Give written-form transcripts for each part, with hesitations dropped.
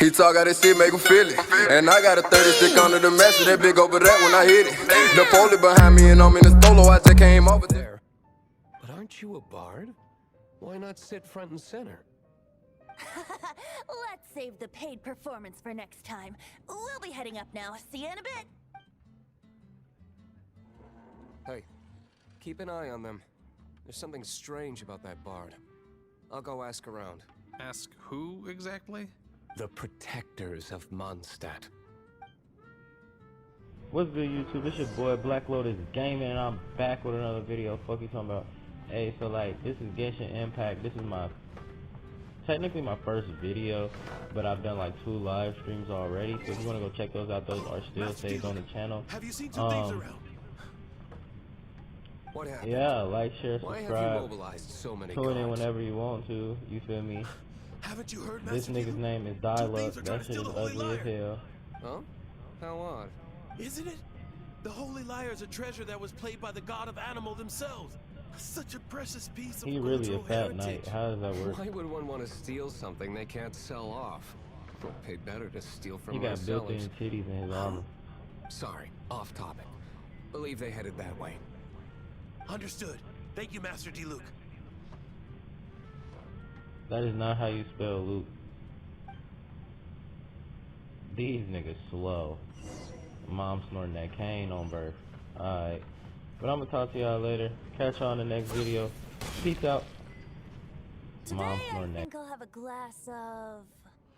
He talk how that shit make him feel it. And I got a 30 stick under the master, that big over that when I hit it. The pole behind me and I'm in the stolo, I just came over there. But aren't you a bard? Why not sit front and center? Let's save the paid performance for next time. We'll be heading up now. See you in a bit. Hey, keep an eye on them. There's something strange about that bard. I'll go ask around. Ask who exactly? The protectors of Mondstadt. What's good, YouTube? It's your boy Black Lotus Gaming, and I'm back with another video. Fuck you talking about? Hey, so like, this is Genshin Impact. This is technically my first video, but I've done like 2 live streams already. So if you want to go check those out, those are still saved on the channel. Have you seen some things around? What happened? Yeah, like, share, Why have you subscribe. mobilized so many Tune in guards? whenever you want to. You feel me? Haven't you heard, This Master nigga's DILUC? name is Two thieves DILUC. are trying That to shit steal is the Holy ugly as Lyre. hell. Huh? How odd. Isn't it? The Holy Lyre is a treasure that was played by the god of animal themselves. Such a precious piece of He really a cultural fat heritage. knight. How does that work? Why would one want to steal something they can't sell off? We'll pay better to steal from He our got built-in sellers. titties in his armor. Sorry, off topic. Believe they headed that way. Understood. Thank you, Master DILUC. That is not how you spell Luke. These niggas slow. Mom snorting that cane on birth. Alright. But I'm gonna talk to y'all later. Catch y'all in the next video. Peace out. Mom Today I snorting that. think I'll have a glass of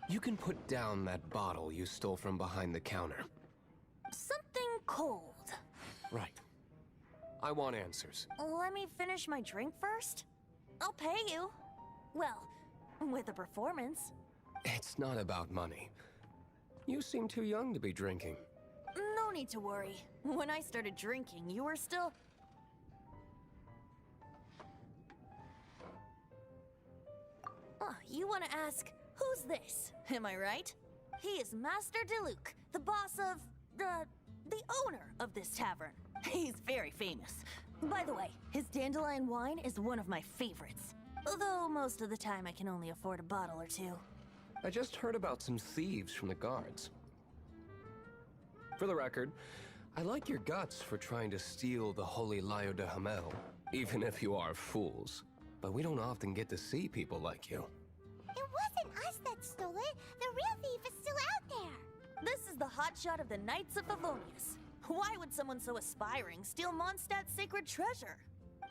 You can put down that bottle you stole from behind the counter. something cold. Right. I want answers. Let me finish my drink first. I'll pay you. Well, with a performance. It's not about money. You seem too young to be drinking. No need to worry. When I started drinking, you were still... Oh, you want to ask, who's this? Am I right? He is Master DILUC, the boss of... the owner of this tavern. He's very famous. By the way, his dandelion wine is one of my favorites. Although most of the time I can only afford a bottle or 2. I just heard about some thieves from the guards. For the record, I like your guts for trying to steal the Holy Lyre de Hamel, even if you are fools. But we don't often get to see people like you. It wasn't us that stole it. The real thief is still out there. This is the hotshot of the Knights of Favonius. Why would someone so aspiring steal Mondstadt's sacred treasure?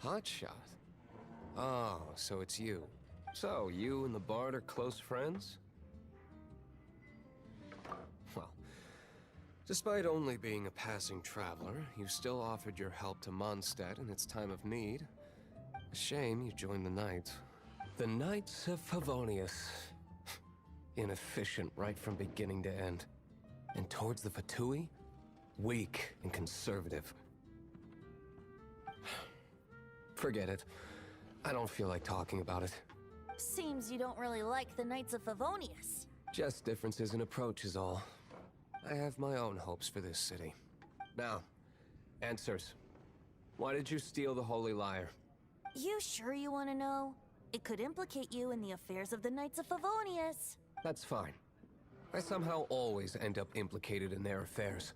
Hotshot? Oh, so it's you. So, you and the bard are close friends? Well, despite only being a passing traveler, you still offered your help to Mondstadt in its time of need. A shame you joined the Knights. The Knights of Favonius. Inefficient right from beginning to end. And towards the Fatui? Weak and conservative. Forget it. I don't feel like talking about it. Seems you don't really like the Knights of Favonius. Just differences in approach is all. I have my own hopes for this city. Now, answers. Why did you steal the Holy Lyre? You sure you want to know? It could implicate you in the affairs of the Knights of Favonius. That's fine. I somehow always end up implicated in their affairs.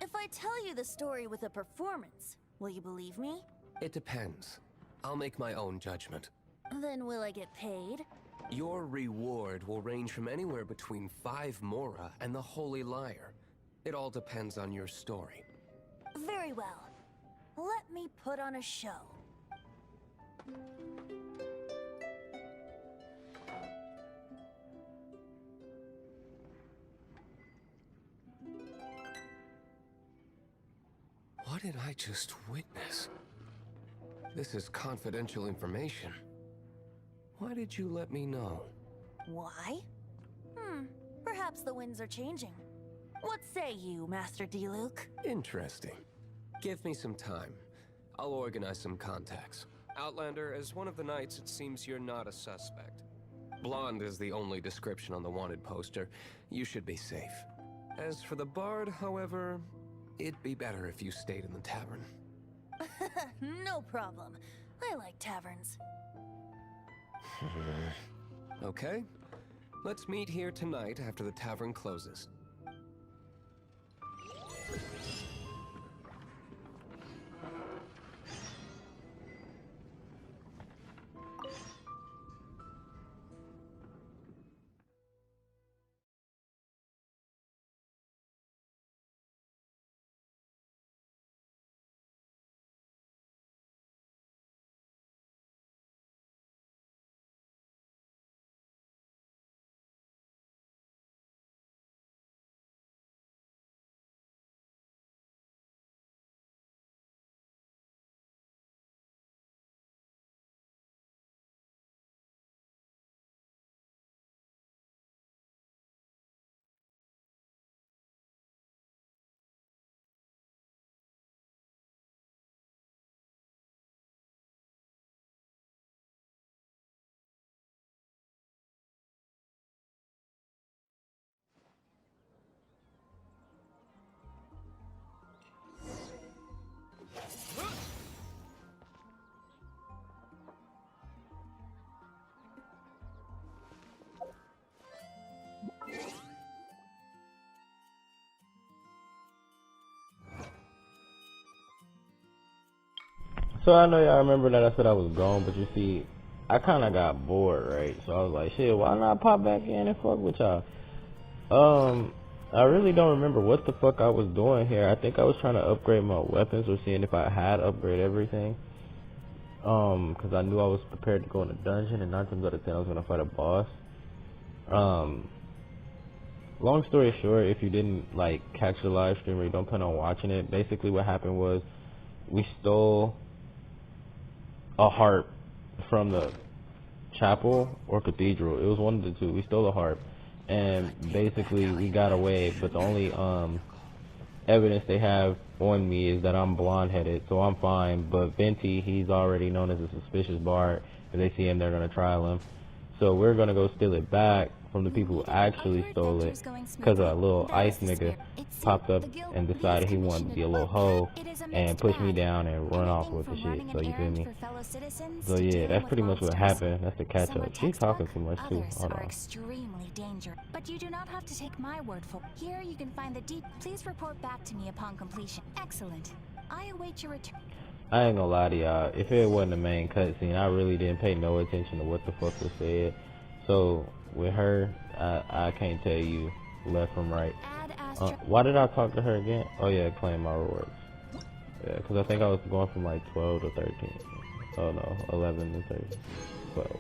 If I tell you the story with a performance, will you believe me? It depends. I'll make my own judgment. Then will I get paid? Your reward will range from anywhere between 5 mora and the Holy Lyre. It all depends on your story. Very well. Let me put on a show. What did I just witness? This is confidential information. Why did you let me know? Why? Perhaps the winds are changing. What say you, Master DILUC? Interesting. Give me some time. I'll organize some contacts. Outlander, as one of the knights, it seems you're not a suspect. Blonde is the only description on the wanted poster. You should be safe. As for the bard, however, it'd be better if you stayed in the tavern. No problem. I like taverns. Okay. Let's meet here tonight after the tavern closes. So I know y'all remember that I said I was gone, but you see, I kind of got bored, right? So I was like, shit, why not pop back in and fuck with y'all? I really don't remember what the fuck I was doing here. I think I was trying to upgrade my weapons or seeing if I had upgrade everything. Cause I knew I was prepared to go in a dungeon, and 9 times out of 10 I was gonna fight a boss. Long story short, if you didn't like catch the live stream or you don't plan on watching it, basically what happened was we stole a harp from the chapel or cathedral. It was one of the two. We stole a harp, and basically we got away, but the only evidence they have on me is that I'm blonde headed, so I'm fine. But Venti, he's already known as a suspicious bard. If they see him, they're gonna trial him. So we're gonna go steal it back from the people who actually stole it, because a little ice nigga popped up and decided he wanted to be a little hoe and push me down and run off with the shit. So you feel me? So yeah, that's pretty much what happened. That's the catch up. She's talking too much too. Hold on. Extremely dangerous, but you do not have to take my word for it. Here you can find the deep. Please report back to me upon completion. Excellent. I await your return. I ain't gonna lie to y'all, if it wasn't the main cutscene, I really didn't pay no attention to what the fuck was said. So with her, I can't tell you left from right. Why did I talk to her again? Oh yeah, claim my rewards. Yeah, because I think I was going from like 12 to 13. Oh no, 11 to 13. 12.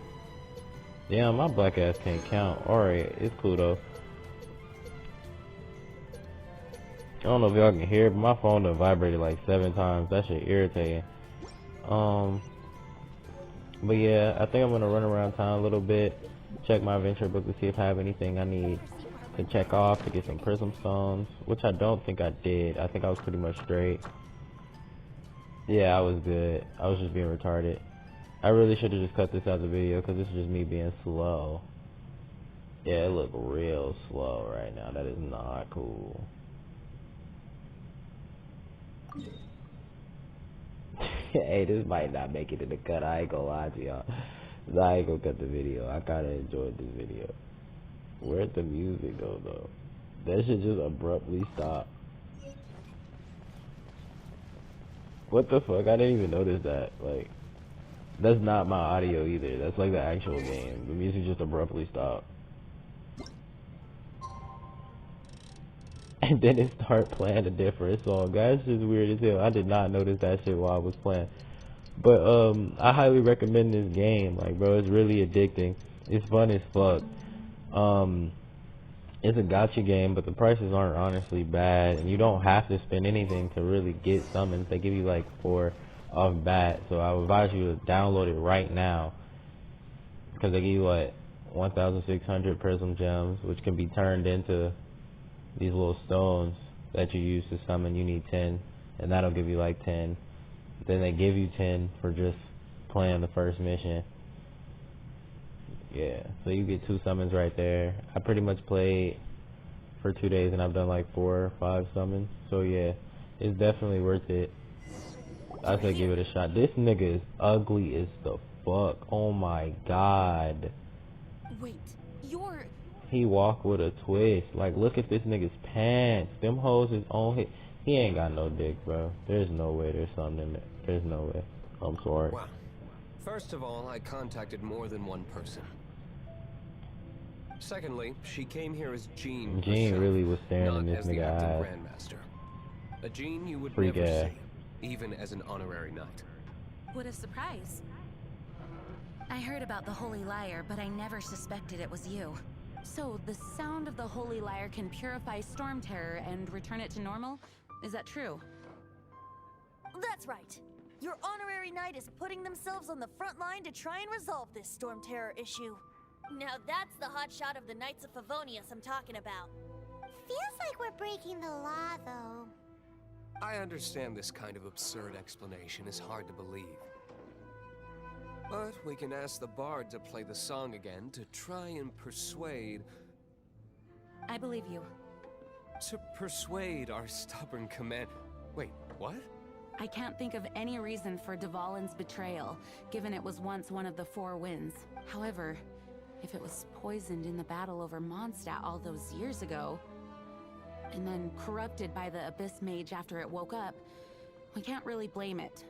Yeah, my black ass can't count. Alright, it's cool though. I don't know if y'all can hear it, but my phone done vibrated like 7 times. That shit irritating. But yeah, I think I'm gonna run around town a little bit, check my adventure book to see if I have anything I need to check off to get some prism stones, which I don't think I did. I think I was pretty much straight. Yeah, I was good. I was just being retarded. I really should have just cut this out of the video because this is just me being slow. Yeah, it look real slow right now. That is not cool. Hey, this might not make it in the cut. I ain't gonna lie to y'all. I ain't gonna cut the video. I kinda enjoyed this video. Where'd the music go though? That shit just abruptly stopped. What the fuck? I didn't even notice that. Like, that's not my audio either. That's like the actual game. The music just abruptly stopped. And then it start playing a different song. That's just weird as hell. I did not notice that shit while I was playing. But I highly recommend this game. Like, bro, it's really addicting. It's fun as fuck. It's a gacha game, but the prices aren't honestly bad, and you don't have to spend anything to really get summons. They give you like 4 off bat, so I would advise you to download it right now, because they give you what, 1,600 prism gems, which can be turned into these little stones that you use to summon. You need 10, and that'll give you like 10. Then they give you 10 for just playing the first mission. Yeah, so you get 2 summons right there. I pretty much played for 2 days and I've done like 4 or 5 summons. So yeah, it's definitely worth it. I say give it a shot. This nigga is ugly as the fuck. Oh my god. Wait, you're... He walk with a twist. Like, look at this nigga's pants. Them hoes is on his. He ain't got no dick, bro. There's no way there's something in there. There's no way. I'm sorry. Well, first of all, I contacted more than one person. Secondly, she came here as Jean. Jean herself, really was staring not in this as the nigga acting eyes. grandmaster. A Jean you would Freak never ass. see, even as an honorary knight. What a surprise. I heard about the Holy Lyre, but I never suspected it was you. So, the sound of the Holy Lyre can purify Storm Terror and return it to normal? Is that true? That's right. Your honorary knight is putting themselves on the front line to try and resolve this Storm Terror issue. Now that's the hotshot of the Knights of Favonius I'm talking about. Feels like we're breaking the law, though. I understand this kind of absurd explanation is hard to believe. But we can ask the bard to play the song again to try and persuade... I believe you. To persuade our stubborn command... Wait, what? I can't think of any reason for Dvalin's betrayal, given it was once one of the Four Winds. However, if it was poisoned in the battle over Mondstadt all those years ago, and then corrupted by the Abyss Mage after it woke up, we can't really blame it.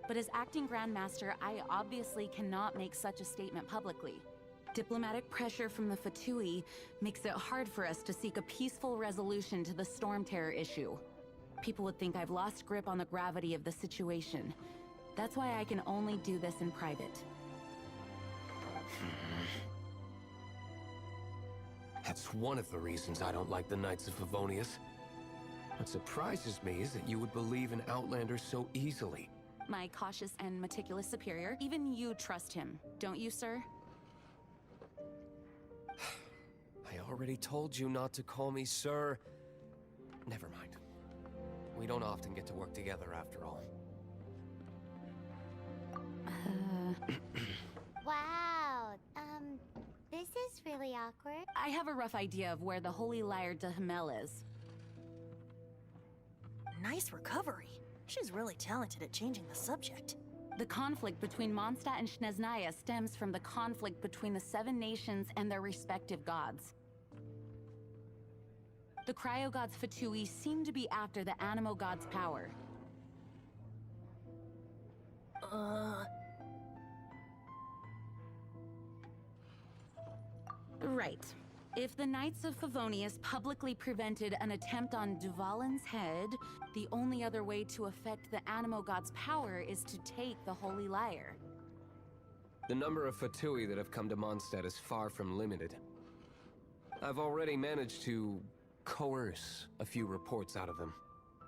But as acting Grandmaster, I obviously cannot make such a statement publicly. Diplomatic pressure from the Fatui makes it hard for us to seek a peaceful resolution to the Storm Terror issue. People would think I've lost grip on the gravity of the situation. That's why I can only do this in private. That's one of the reasons I don't like the Knights of Favonius. What surprises me is that you would believe in Outlander so easily. My cautious and meticulous superior, even you trust him, don't you, sir? I already told you not to call me sir. Never mind. We don't often get to work together after all. Wow, this is really awkward. I have a rough idea of where the Holy Lyre de Himmel is. Nice recovery. She's really talented at changing the subject. The conflict between Mondstadt and Snezhnaya stems from the conflict between the Seven Nations and their respective gods. The cryo-gods Fatui seem to be after the Animo god's power. Right. If the Knights of Favonius publicly prevented an attempt on Dvalin's head, the only other way to affect the Animo god's power is to take the Holy Lyre. The number of Fatui that have come to Mondstadt is far from limited. I've already managed to coerce a few reports out of them.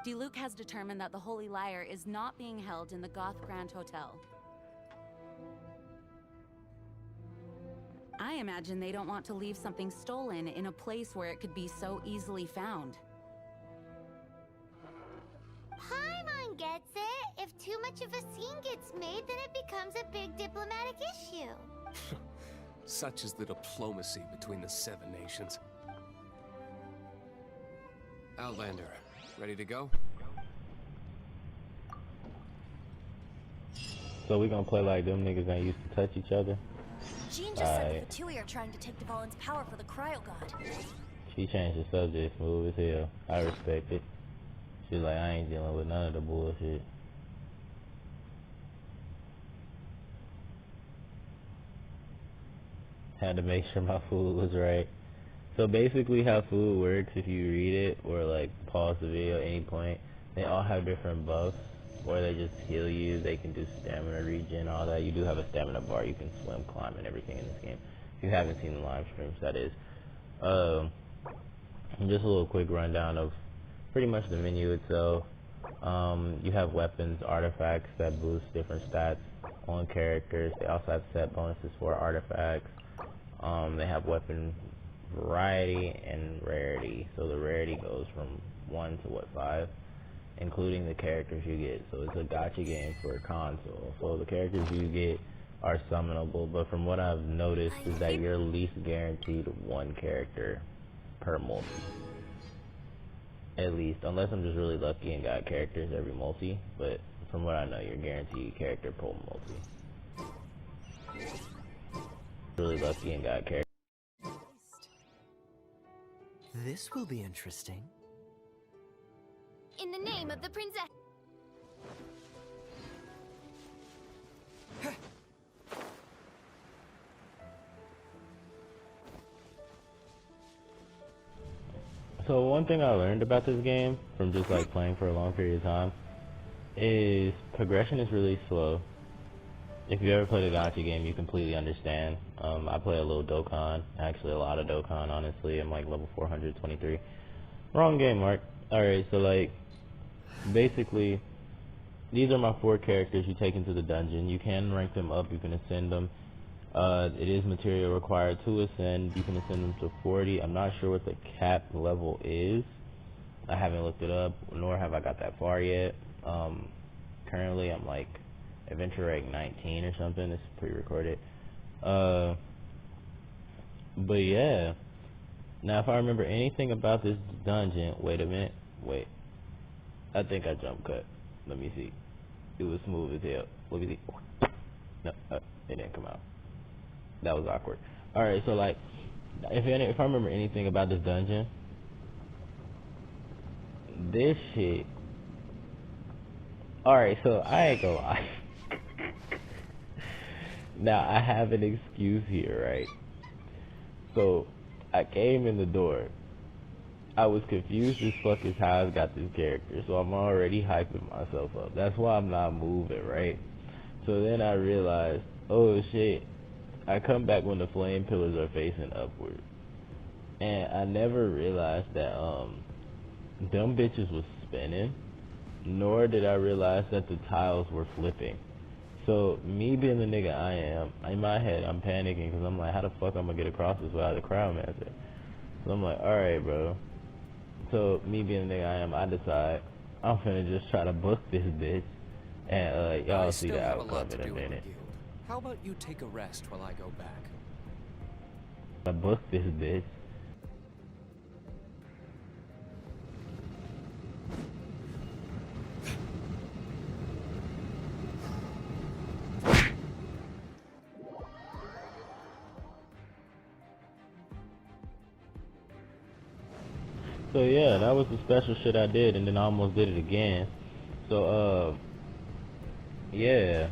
DILUC has determined that the Holy Lyre is not being held in the Goth Grand Hotel. I imagine they don't want to leave something stolen in a place where it could be so easily found. Paimon gets it. If too much of a scene gets made, then it becomes a big diplomatic issue. Such is the diplomacy between the Seven Nations. Outlander, ready to go? So we gonna play like them niggas ain't used to touch each other? Jean just said the Fatui are trying to take Dvalin's power for the cryo god. She changed the subject, smooth as hell. I respect it. She's like, I ain't dealing with none of the bullshit. Had to make sure my food was right. So basically how food works, if you read it or like pause the video at any point, they all have different buffs, or they just heal you. They can do stamina regen, all that. You do have a stamina bar. You can swim, climb, and everything in this game. If you haven't seen the live streams, that is. Just a little quick rundown of pretty much the menu itself. You have weapons, artifacts that boost different stats on characters. They also have set bonuses for artifacts. They have weapon variety and rarity. So the rarity goes from 1 to 5, including the characters you get. So it's a gacha game for a console. So the characters you get are summonable, but from what I've noticed is that you're at least guaranteed one character per multi. At least, unless I'm just really lucky and got characters every multi, but from what I know, you're guaranteed character per multi. Really lucky and got characters. This will be interesting. In the name of the princess. So one thing I learned about this game from just like playing for a long period of time is progression is really slow. If you ever played a Genshin game, you completely understand. I play a little Dokkan, actually a lot of Dokkan, honestly. I'm like level 423. Wrong game, Mark. Alright, so like, basically, these are my 4 characters you take into the dungeon. You can rank them up, you can ascend them. It is material required to ascend. You can ascend them to 40. I'm not sure what the cap level is. I haven't looked it up, nor have I got that far yet. Currently, I'm like adventure rank 19 or something. This is pre-recorded. But yeah. Now, if I remember anything about this dungeon, wait a minute. Wait. I think I jump cut. Let me see. It was smooth as hell. Let me see. No, it didn't come out. That was awkward. Alright, so like, if I remember anything about this dungeon, this shit. Alright, so I ain't gonna lie. Now, I have an excuse here, right? So, I came in the door. I was confused as fuck as how I got this character, so I'm already hyping myself up. That's why I'm not moving, right? So then I realized, oh shit, I come back when the flame pillars are facing upward. And I never realized that them bitches was spinning, nor did I realize that the tiles were flipping. So me being the nigga I am, in my head I'm panicking because I'm like, how the fuck I'm gonna get across this without the crowd master? So I'm like, alright bro. So me being the nigga I am, I decide I'm finna just try to book this bitch, and y'all see the outcome in a minute. How about you take a rest while I go back? I booked this bitch. So yeah, that was the special shit I did, and then I almost did it again. So yeah,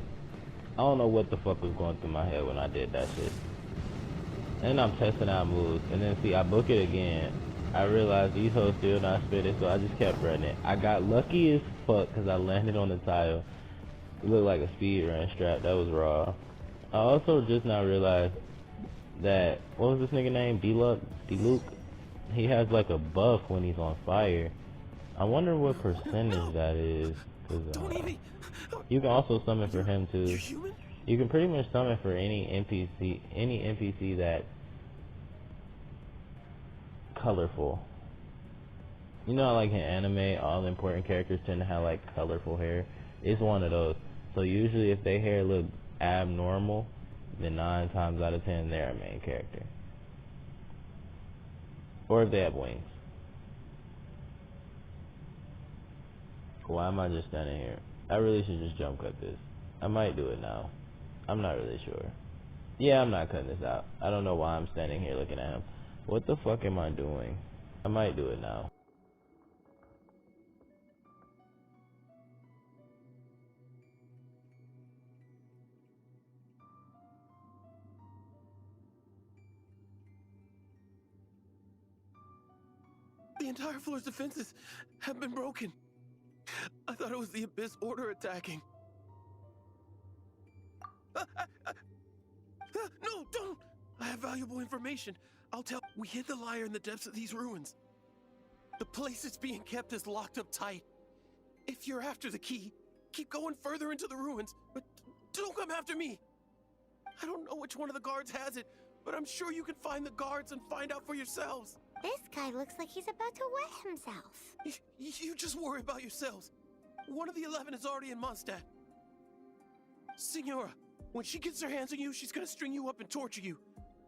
I don't know what the fuck was going through my head when I did that shit. And I'm testing out moves, and then see, I book it again. I realized these hoes still not spitting, so I just kept running. I got lucky as fuck because I landed on the tile. It looked like a speed run strap. That was raw. I also just now realized that, what was this nigga name? DILUC? He has like a buff when he's on fire. I wonder what percentage that is. Cause, you can also summon for him too. You can pretty much summon for any NPC that's colorful. You know, like in anime, all the important characters tend to have like colorful hair. It's one of those. So usually, if their hair look abnormal, then 9 times out of 10 they're a main character. Or if they have wings. Why am I just standing here? I really should just jump cut this. I might do it now. I'm not really sure. Yeah, I'm not cutting this out. I don't know why I'm standing here looking at him. What the fuck am I doing? I might do it now. The entire floor's defenses have been broken. I thought it was the Abyss Order attacking. No, don't! I have valuable information. I'll tell. We hid the liar in the depths of these ruins. The place it's being kept is locked up tight. If you're after the key, keep going further into the ruins, but don't come after me. I don't know which one of the guards has it, but I'm sure you can find the guards and find out for yourselves. This guy looks like he's about to wet himself. You just worry about yourselves. One of the 11 is already in Mondstadt. Signora, when she gets her hands on you, she's gonna string you up and torture you.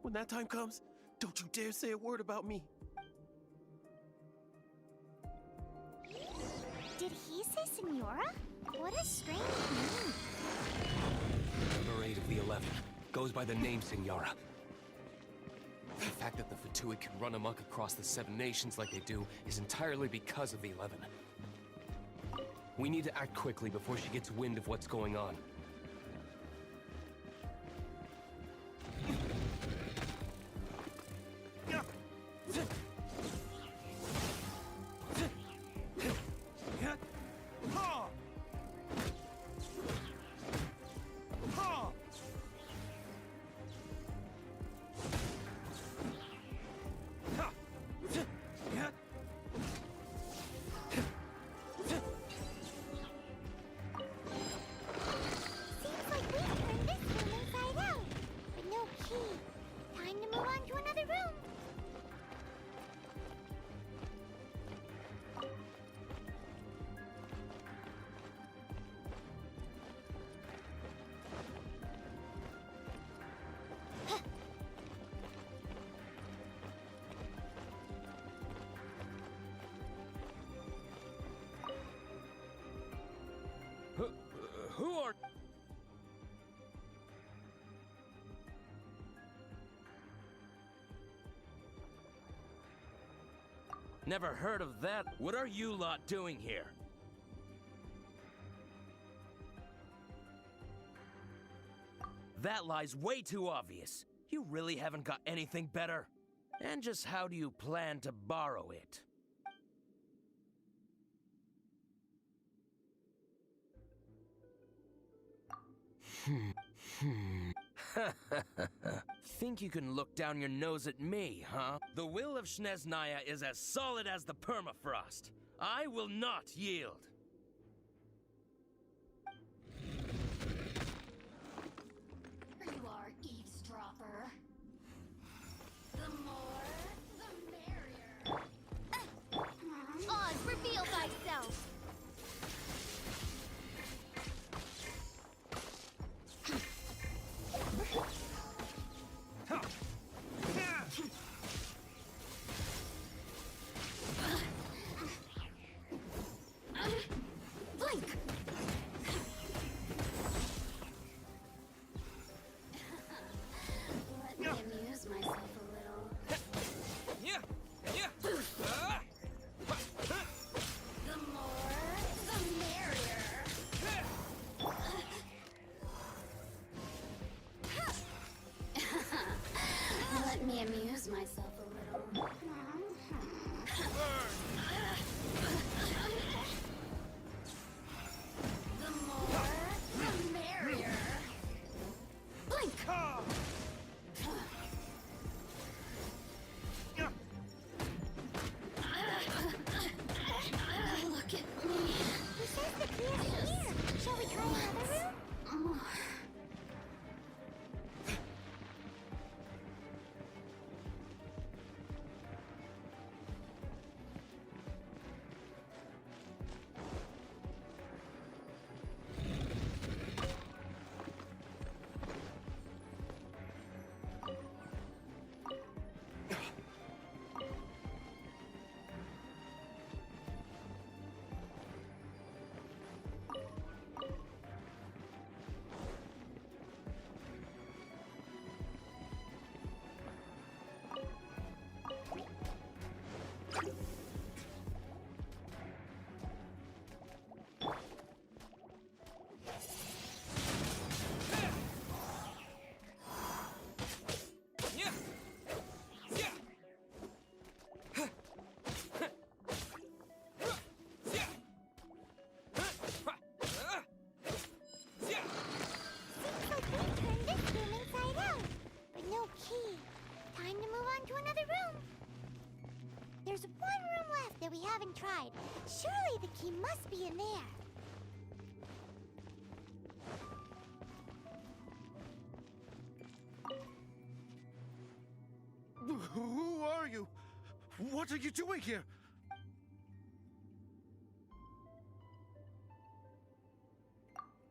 When that time comes, don't you dare say a word about me. Did he say Signora? What a strange name. Number 8 of the 11 goes by the name Signora. The fact that the Fatui can run amok across the 7 nations like they do is entirely because of the 11. We need to act quickly before she gets wind of what's going on. Who are... Never heard of that. What are you lot doing here? That lie's way too obvious. You really haven't got anything better? And just how do you plan to borrow it? Think you can look down your nose at me, huh? The will of Snezhnaya is as solid as the permafrost. I will not yield. You are eavesdropper. The more, the merrier. Oz, reveal thyself. Myself a little. The more, the merrier. Blink. Look at me. Who says the key is here? Shall we try another room? There's one room left that we haven't tried. Surely the key must be in there. Who are you? What are you doing here?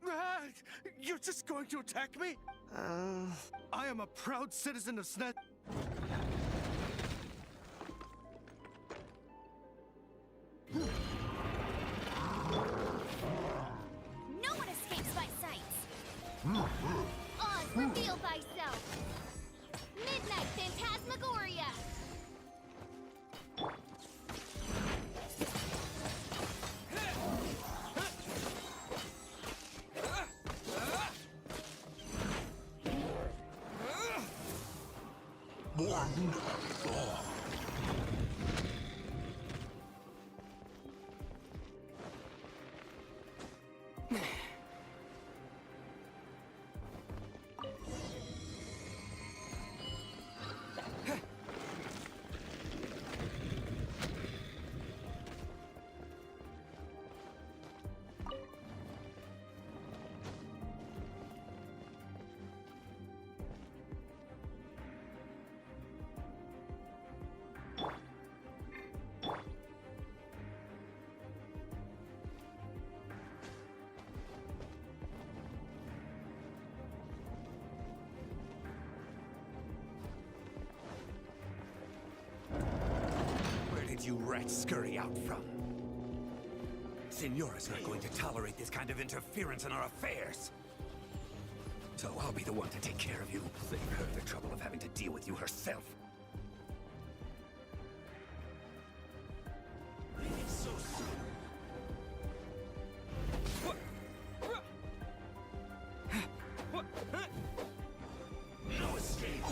Ah, you're just going to attack me? I am a proud citizen of Snet. No one escapes my sights. Oz, reveal thyself. Midnight Phantasmagoria. You rats scurry out from? Signora's not going to tolerate this kind of interference in our affairs. So I'll be the one to take care of you. Save her the trouble of having to deal with you herself. So no escape.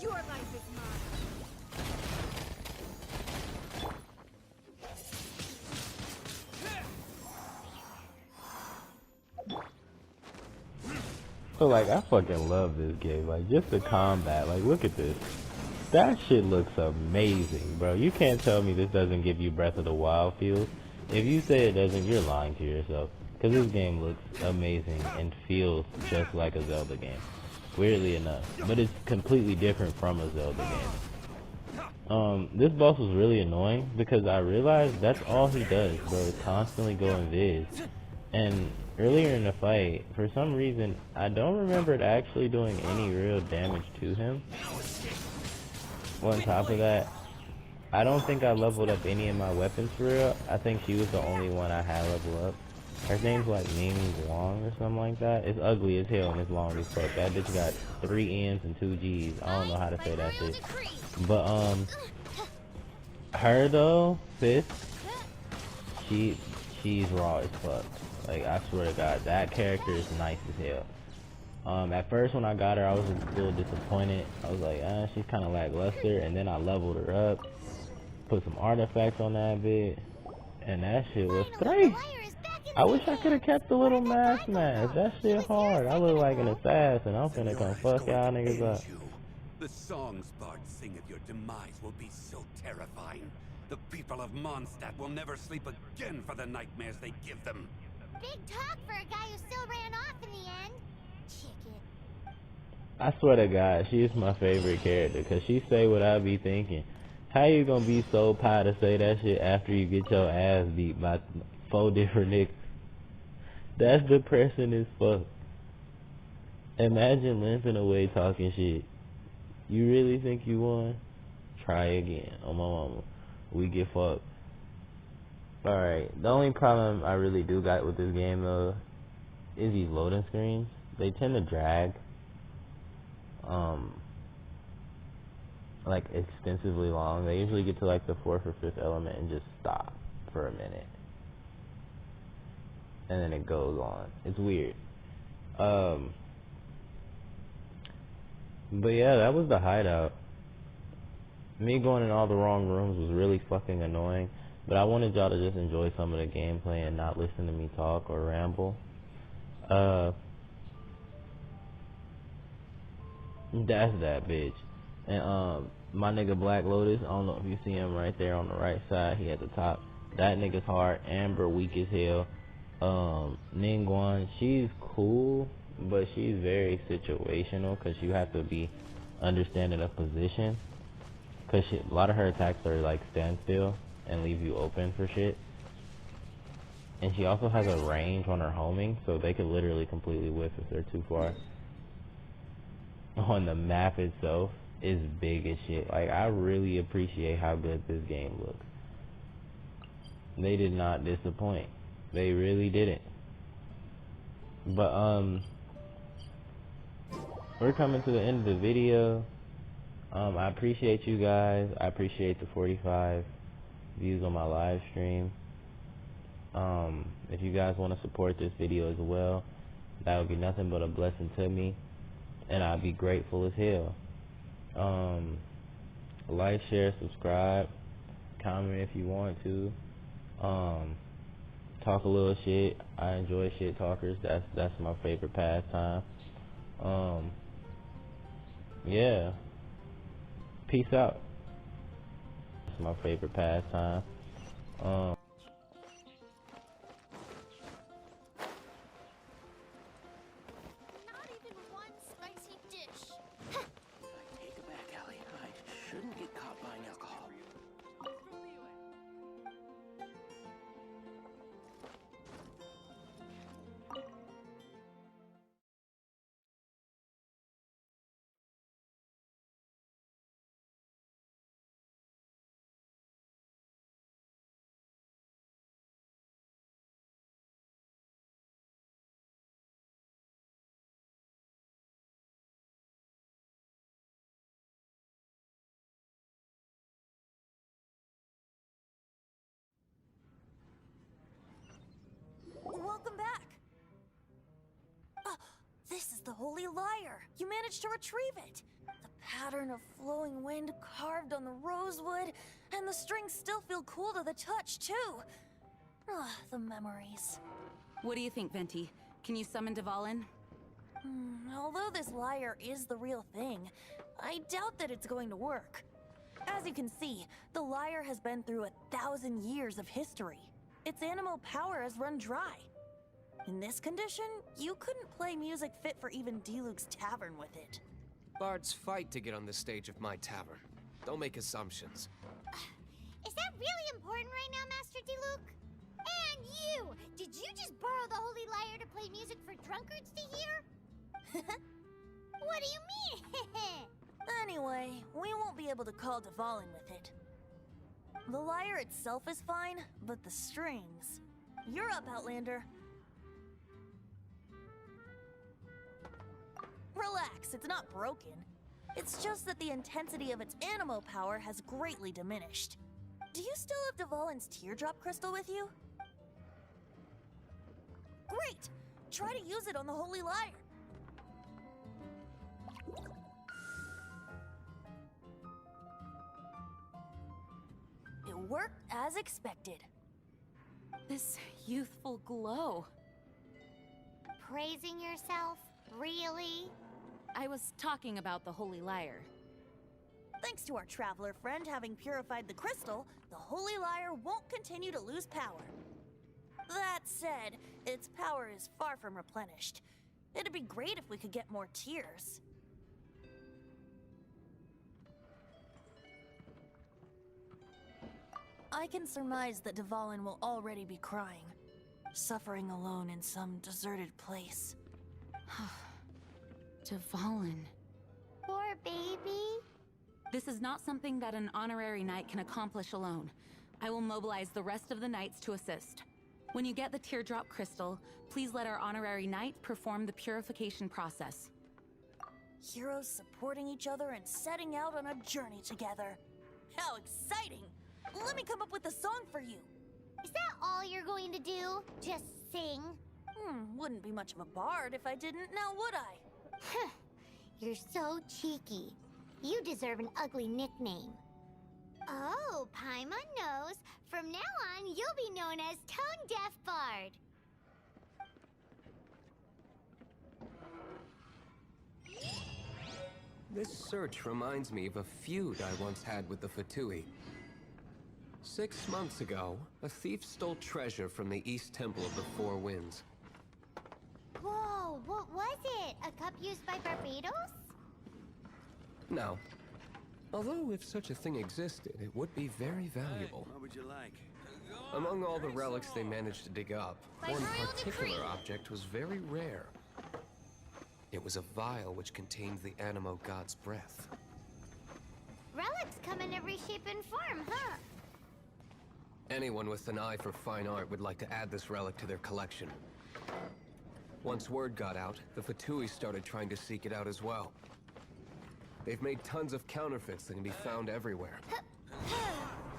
Your life is mine. So like, I fucking love this game. Like, just the combat. Like, look at this. That shit looks amazing, bro. You can't tell me this doesn't give you Breath of the Wild feels. If you say it doesn't, you're lying to yourself. Because this game looks amazing and feels just like a Zelda game. Weirdly enough. But it's completely different from a Zelda game. This boss was really annoying because I realized that's all he does, bro. Is constantly go invis. And earlier in the fight, for some reason, I don't remember it actually doing any real damage to him. On top of that, I don't think I leveled up any of my weapons for real. I think she was the only one I had leveled up. Her name's like Ming Wong or something like that. It's ugly as hell and it's long as fuck. That bitch got 3 N's and 2 G's. I don't know how to say that shit. But her though, sis, she's raw as fuck. Like, I swear to God, that character is nice as hell. At first when I got her, I was a little disappointed. I was like, she's kind of lackluster. And then I leveled her up, put some artifacts on that bit, and that shit was straight. I wish I could have kept the little mask. That shit hard. I look like an assassin. I'm finna come fuck y'all niggas up. The songs bards sing of your demise will be so terrifying. The people of Mondstadt will never sleep again for the nightmares they give them. Big talk for a guy who still ran off in the end. Chicken. I swear to God, she's my favorite character because she say what I be thinking. How you gonna be so pie to say that shit after you get your ass beat by 4 different niggas? That's depressing as fuck. Imagine limping away talking shit. You really think you won? Try again. Oh my mama. We get fucked. Alright, the only problem I really do got with this game though is these loading screens. They tend to drag like extensively long. They usually get to like the 4th or 5th element and just stop for a minute. And then it goes on. It's weird. But yeah, that was the hideout. Me going in all the wrong rooms was really fucking annoying. But I wanted y'all to just enjoy some of the gameplay and not listen to me talk or ramble. That's that bitch. And my nigga Black Lotus, I don't know if you see him right there on the right side. He at the top. That nigga's hard. Amber weak as hell. Ningguang, she's cool, but she's very situational because you have to be understanding of position. Because a lot of her attacks are like standstill and leave you open for shit. And she also has a range on her homing, so they could literally completely whiff if they're too far. on the map itself is big as shit. Like, I really appreciate how good this game looks. They did not disappoint. They really didn't. But we're coming to the end of the video. I appreciate you guys. I appreciate the 45 views on my live stream. If you guys want to support this video as well, that would be nothing but a blessing to me, and I'd be grateful as hell. Like, share, subscribe, comment if you want to. Talk a little shit. I enjoy shit talkers. That's my favorite pastime. Yeah. Peace out. That's my favorite pastime. Not even one spicy dish. Take it back, Allie. I shouldn't get caught buying alcohol. Welcome back. This is the Holy Lyre. You managed to retrieve it. The pattern of flowing wind carved on the rosewood, and the strings still feel cool to the touch, too. The memories. What do you think, Venti? Can you summon Dvalin? Although this lyre is the real thing, I doubt that it's going to work. As you can see, the lyre has been through 1,000 years of history. Its animal power has run dry. In this condition, you couldn't play music fit for even DILUC's tavern with it. Bards fight to get on the stage of my tavern. Don't make assumptions. Is that really important right now, Master DILUC? And you! Did you just borrow the Holy Lyre to play music for drunkards to hear? What do you mean? Anyway, we won't be able to call Dvalin with it. The lyre itself is fine, but the strings... You're up, Outlander. Relax, it's not broken. It's just that the intensity of its animal power has greatly diminished. Do you still have Dvalin's teardrop crystal with you? Great! Try to use it on the Holy Lyre. It worked as expected. This youthful glow. Praising yourself? Really? I was talking about the Holy Lyre. Thanks to our traveler friend having purified the crystal, the Holy Lyre won't continue to lose power. That said, its power is far from replenished. It'd be great if we could get more tears. I can surmise that Dvalin will already be crying, suffering alone in some deserted place. Dvalin. Poor baby. This is not something that an honorary knight can accomplish alone. I will mobilize the rest of the knights to assist. When you get the teardrop crystal, please let our honorary knight perform the purification process. Heroes supporting each other and setting out on a journey together. How exciting! Let me come up with a song for you. Is that all you're going to do? Just sing? Wouldn't be much of a bard if I didn't, now would I? You're so cheeky. You deserve an ugly nickname. Oh, Paimon knows. From now on, you'll be known as Tone Deaf Bard. This search reminds me of a feud I once had with the Fatui. 6 months ago, a thief stole treasure from the East Temple of the Four Winds. Whoa, what was it? A cup used by Barbados? No. Although if such a thing existed, it would be very valuable. What would you like? Among all the relics they managed to dig up, By one royal particular decree. object was very rare. It was a vial which contained the Animo god's breath. Relics come in every shape and form, huh? Anyone with an eye for fine art would like to add this relic to their collection. Once word got out, the Fatui started trying to seek it out as well. They've made tons of counterfeits that can be found everywhere.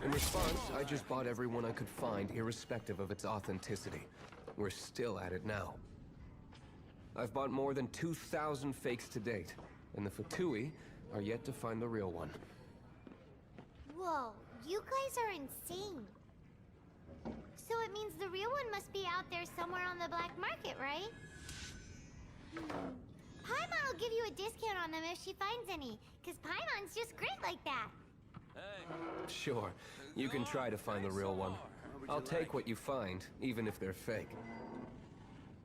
In response, I just bought every one I could find, irrespective of its authenticity. We're still at it now. I've bought more than 2,000 fakes to date, and the Fatui are yet to find the real one. Whoa, you guys are insane. So it means the real one must be out there somewhere on the black market, right? Paimon will give you a discount on them if she finds any, because Paimon's just great like that. Sure, you can try to find the real one. I'll take what you find, even if they're fake.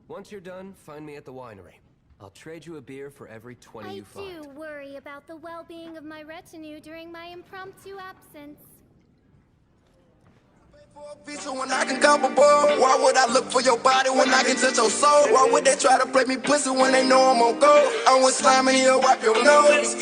Once you're done, find me at the winery. I'll trade you a beer for every 20 you find. I do worry about the well-being of my retinue during my impromptu absence. So when I can come aboard, why would I look for your body when I can touch your soul? Why would they try to play me pussy when they know I'm on go? I'm with slime and he'll wipe your nose.